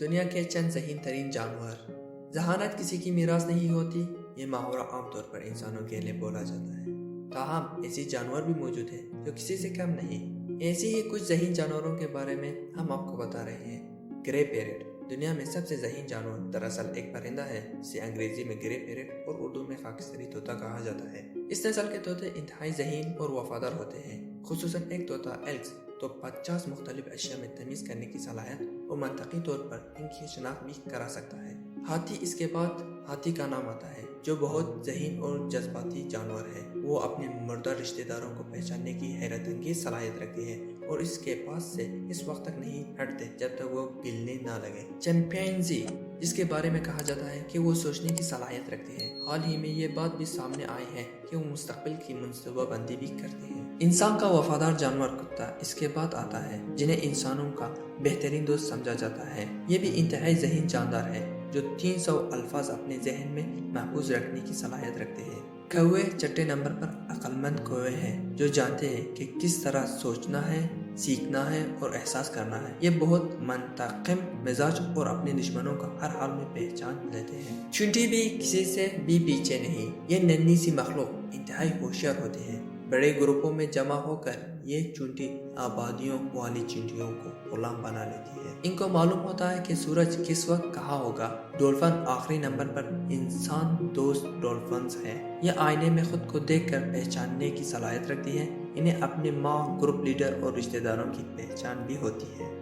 دنیا کے چند ذہین ترین جانور۔ ذہانت کسی کی میراث نہیں ہوتی، یہ محاورہ عام طور پر انسانوں کے لیے بولا جاتا ہے، تاہم ایسی جانور بھی موجود ہیں جو کسی سے کم نہیں۔ ایسی ہی کچھ ذہین جانوروں کے بارے میں ہم آپ کو بتا رہے ہیں۔ گرے پیرٹ دنیا میں سب سے ذہین جانور دراصل ایک پرندہ ہے جسے انگریزی میں گرے پیرٹ اور اردو میں خاکستری طوطا کہا جاتا ہے۔ اس نسل کے طوطے انتہائی ذہین اور وفادار ہوتے ہیں، خصوصاً ایک طوطا ایلکس تو 50 مختلف اشیاء میں تمیز کرنے کی صلاحیت اور منطقی طور پر ان کی شناخت بھی کرا سکتا ہے۔ ہاتھی اس کے بعد ہاتھی کا نام آتا ہے، جو بہت ذہین اور جذباتی جانور ہے۔ وہ اپنے مردہ رشتہ داروں کو پہچاننے کی حیرت انگیز صلاحیت رکھتے ہیں اور اس کے پاس سے اس وقت تک نہیں ہٹتے جب تک وہ گلنے نہ لگے۔ چمپینزی جس کے بارے میں کہا جاتا ہے کہ وہ سوچنے کی صلاحیت رکھتے ہیں، حال ہی میں یہ بات بھی سامنے آئی ہے کہ وہ مستقبل کی منصوبہ بندی بھی کرتے ہیں۔ انسان کا وفادار جانور کتا اس کے بعد آتا ہے، جنہیں انسانوں کا بہترین دوست سمجھا جاتا ہے۔ یہ بھی انتہائی ذہین جاندار ہے جو 300 الفاظ اپنے ذہن میں محفوظ رکھنے کی صلاحیت رکھتے ہیں۔ کوے چھٹے نمبر پر عقل مند کوے ہیں جو جانتے ہیں کہ کس طرح سوچنا ہے، سیکھنا ہے اور احساس کرنا ہے۔ یہ بہت منتقم مزاج اور اپنے دشمنوں کا ہر حال میں پہچان لیتے ہیں۔ چونٹی بھی کسی سے بھی پیچھے نہیں، یہ ننھی سی مخلوق انتہائی ہوشیار ہوتی ہے۔ بڑے گروپوں میں جمع ہو کر یہ چونٹی آبادیوں والی چونٹیوں کو غلام بنا لیتی ہے۔ ان کو معلوم ہوتا ہے کہ سورج کس وقت کہاں ہوگا۔ ڈولفن آخری نمبر پر انسان دوست ڈولفنز ہیں۔ یہ آئینے میں خود کو دیکھ کر پہچاننے کی صلاحیت رکھتی ہے۔ انہیں اپنے ماں، گروپ لیڈر اور رشتہ داروں کی پہچان بھی ہوتی ہے۔